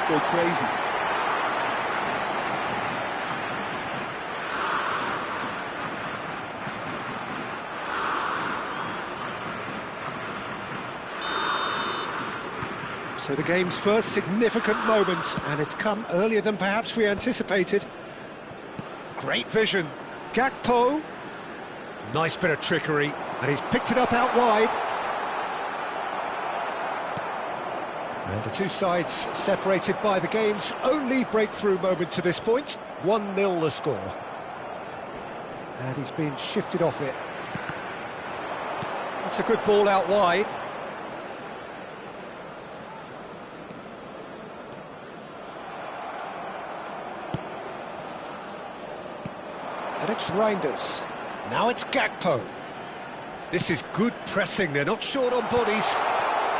go crazy. So the game's first significant moment, and it's come earlier than perhaps we anticipated. Great vision. Gakpo. Nice bit of trickery, and he's picked it up out wide. And the two sides separated by the game's only breakthrough moment to this point. 1-0 the score. And he's been shifted off it. That's a good ball out wide. And it's Reinders. Now it's Gakpo. This is good pressing, they're not short on bodies.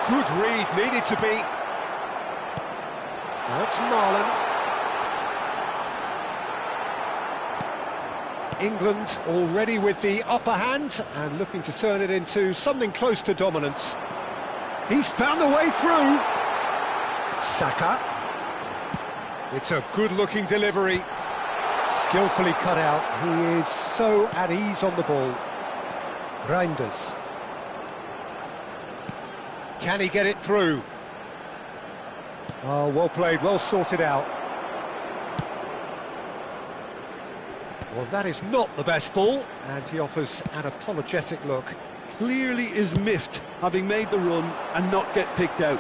Good read, needed to be. Now it's Marlon. England already with the upper hand and looking to turn it into something close to dominance. He's found the way through. Saka. It's a good-looking delivery. Skillfully cut out. He is so at ease on the ball. Reinders. Can he get it through? Oh, well played, well sorted out. Well, that is not the best ball, and he offers an apologetic look. Clearly is miffed, having made the run and not get picked out.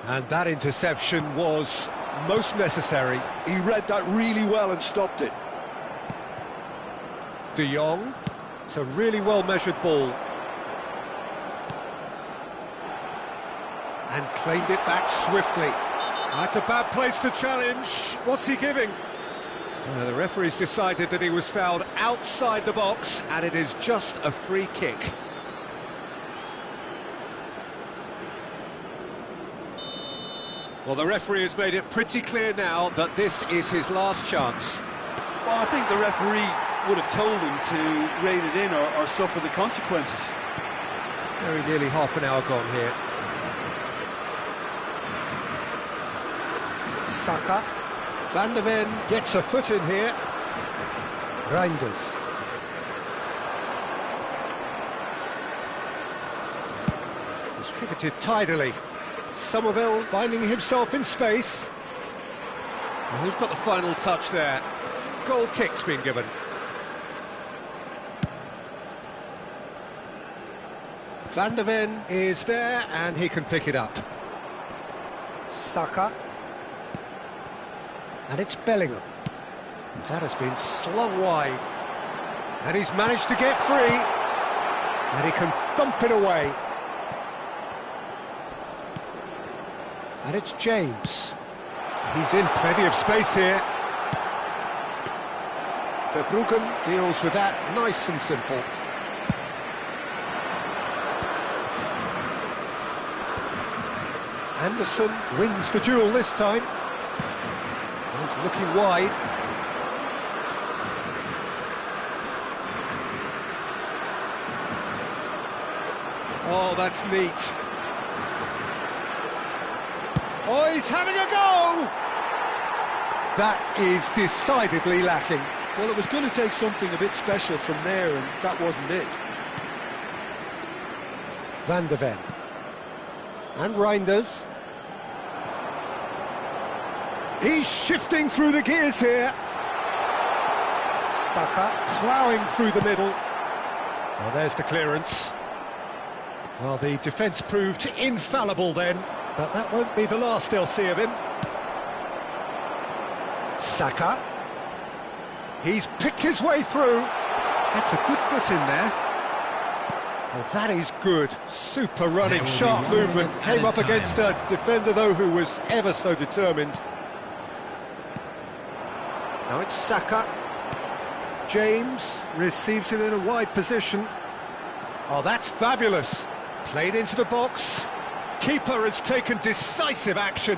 And that interception was most necessary. He read that really well and stopped it. De Jong. It's a really well-measured ball. And claimed it back swiftly. That's a bad place to challenge. What's he giving? The referee's decided that he was fouled outside the box, and it is just a free kick. Well, the referee has made it pretty clear now that this is his last chance. Well, I think the referee would have told him to rein it in or suffer the consequences. Very nearly half an hour gone here. Saka. Van der Ven gets a foot in here. Reinders. Distributed tidily. Somerville finding himself in space. Well, who's got the final touch there? Goal kick's been given. Van der Ven is there and he can pick it up. Saka. And it's Bellingham. And that has been slung wide. And he's managed to get free. And he can thump it away. And it's James. He's in plenty of space here. Verbruggen deals with that nice and simple. Anderson wins the duel this time. He's looking wide. Oh, that's neat. Oh, he's having a go! That is decidedly lacking. Well, it was going to take something a bit special from there, and that wasn't it. Van der Ven. And Reinders. He's shifting through the gears here. Saka ploughing through the middle. Well, there's the clearance. Well, the defence proved infallible then, but that won't be the last they'll see of him. Saka. He's picked his way through. That's a good foot in there. Well, that is good. Super running, sharp movement. Came up against a defender, though, who was ever so determined. Now it's Saka. James receives it in a wide position. Oh, that's fabulous. Played into the box. Keeper has taken decisive action.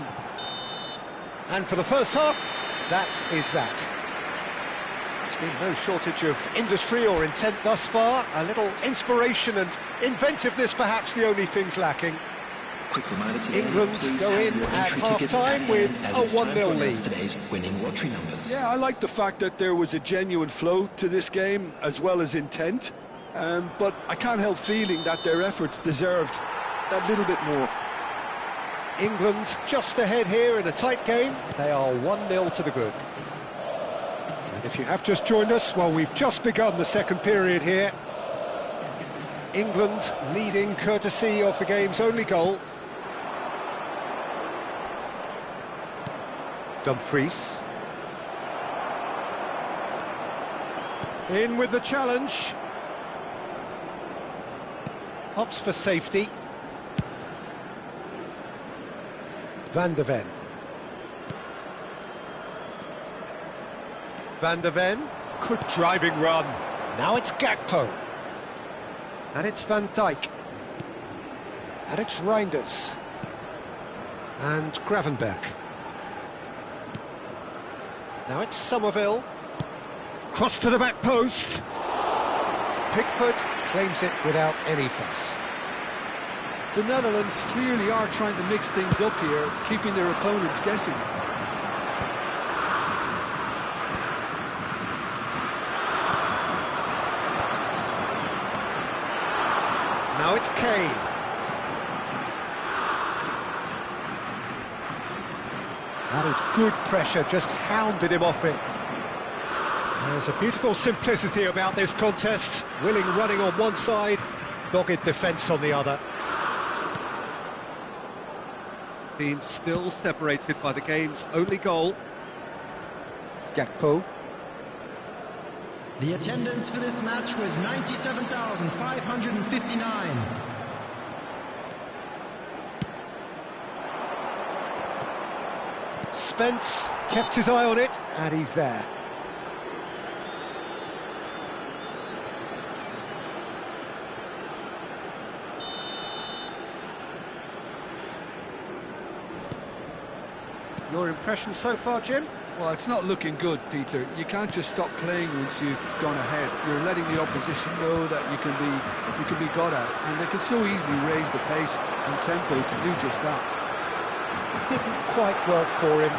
And for the first half, that is that. Been no shortage of industry or intent thus far. A little inspiration and inventiveness, perhaps the only things lacking. Quick reminder today, England go in at half-time with a 1-0 lead. Today's winning lottery numbers. Yeah, I like the fact that there was a genuine flow to this game, as well as intent. But I can't help feeling that their efforts deserved that little bit more. England just ahead here in a tight game. They are 1-0 to the good. And if you have just joined us, well, we've just begun the second period here. England leading courtesy of the game's only goal. Dumfries. In with the challenge. Opts for safety. Van de Ven. Van de Ven. Good driving run. Now it's Gakpo. And it's Van Dijk. And it's Reinders. And Gravenberch. Now it's Somerville. Cross to the back post. Pickford claims it without any fuss. The Netherlands clearly are trying to mix things up here, keeping their opponents guessing. Now it's Kane. That is good pressure, just hounded him off it. There's a beautiful simplicity about this contest. Willing running on one side, dogged defence on the other. Team still separated by the game's only goal. Gakpo. The attendance for this match was 97,559. Spence kept his eye on it, and he's there. Your impression so far, Jim? Well, it's not looking good, Peter. You can't just stop playing once you've gone ahead. You're letting the opposition know that you can be got at, and they can so easily raise the pace and tempo to do just that. Didn't quite work for him.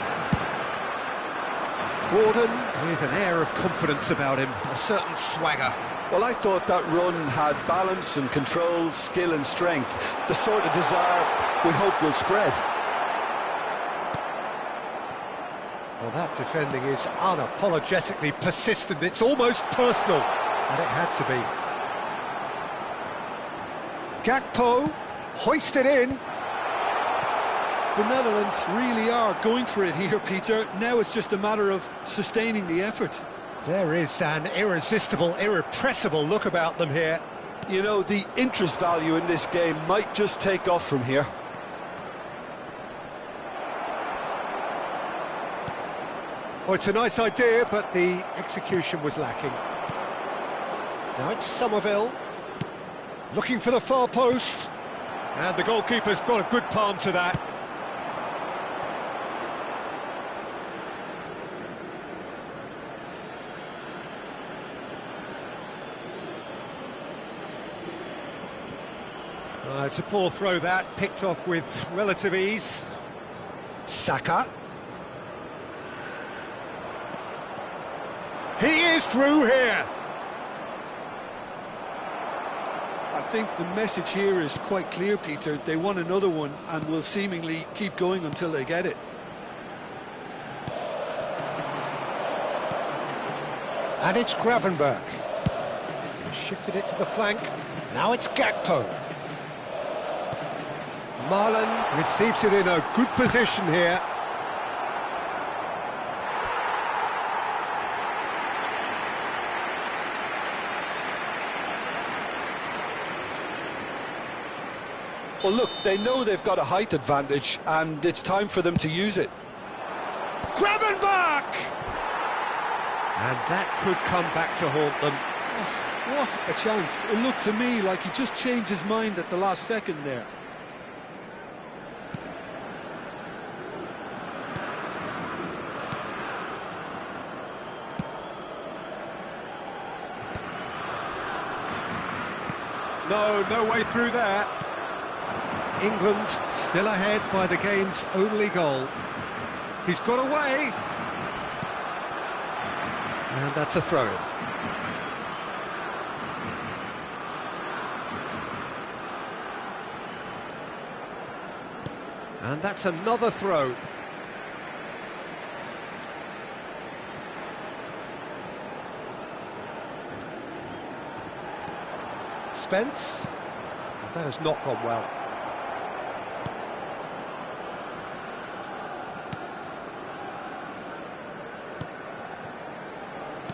Gordon with an air of confidence about him, a certain swagger. Well, I thought that run had balance and control, skill and strength, the sort of desire we hope will spread. Well, that defending is unapologetically persistent. It's almost personal, and it had to be. Gakpo, hoisted in. The Netherlands really are going for it here, Peter. Now it's just a matter of sustaining the effort. There is an irresistible, irrepressible look about them here. You know, the interest value in this game might just take off from here. Well, it's a nice idea, but the execution was lacking. Now it's Somerville, looking for the far post. And the goalkeeper's got a good palm to that. It's a poor throw that, picked off with relative ease. Saka. He is through here. I think the message here is quite clear, Peter. They want another one and will seemingly keep going until they get it. And it's Gravenberch. Shifted it to the flank. Now it's Gakpo. Marlon receives it in a good position here. Well, look, they know they've got a height advantage, and it's time for them to use it. Gravenberch! And that could come back to haunt them. Oh, what a chance. It looked to me like he just changed his mind at the last second there. No, no way through there. England still ahead by the game's only goal. He's got away. And that's a throw-in. And that's another throw. Spence. That has not gone well.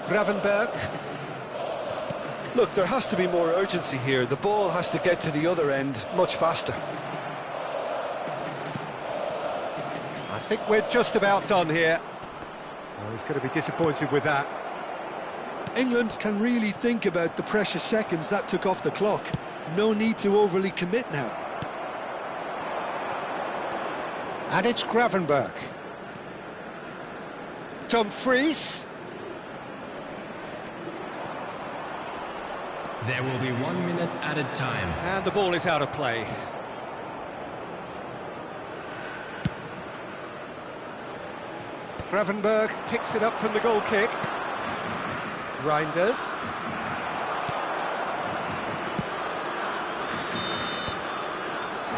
Gravenberg. Look, there has to be more urgency here. The ball has to get to the other end much faster. I think we're just about done here. Well, he's going to be disappointed with that. England can really think about the precious seconds that took off the clock. No need to overly commit now. And it's Gravenberg. Dumfries. There will be 1 minute added time. And the ball is out of play. Gravenberg picks it up from the goal kick. Reinders.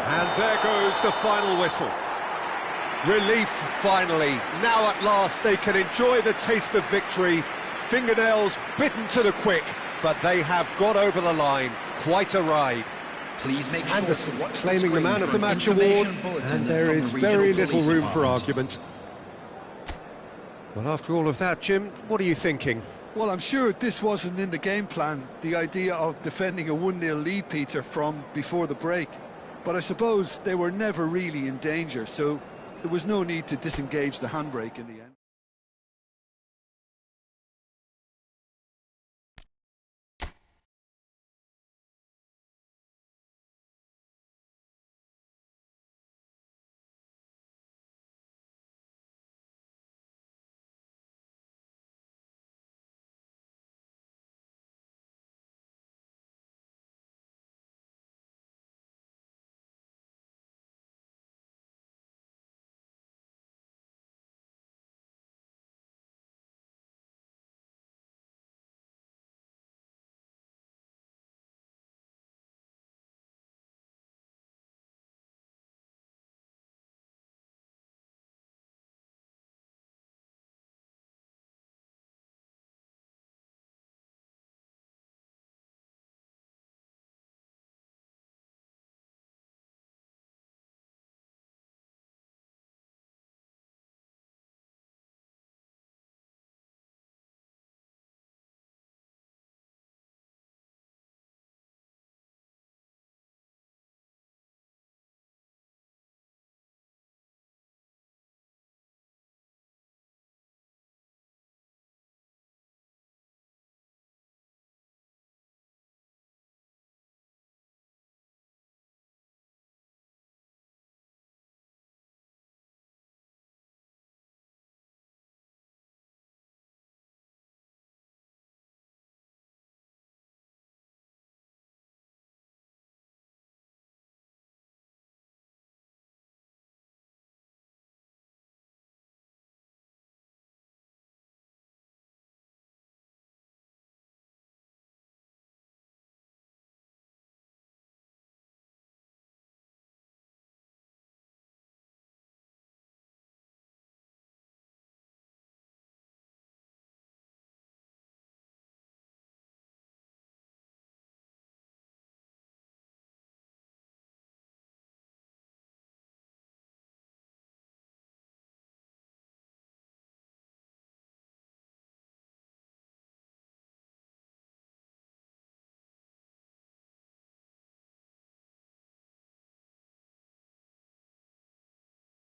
And there goes the final whistle. Relief, finally. Now at last they can enjoy the taste of victory. Fingernails bitten to the quick, but they have got over the line. Quite a ride. Please make sure Anderson to watch claiming the screen man of for the an match award, information bulletin and there from is the very regional little police room for department. argument. Well, after all of that, Jim, what are you thinking? Well, I'm sure this wasn't in the game plan, the idea of defending a 1-0 lead, Peter, from before the break. But I suppose they were never really in danger, so there was no need to disengage the handbrake in the end.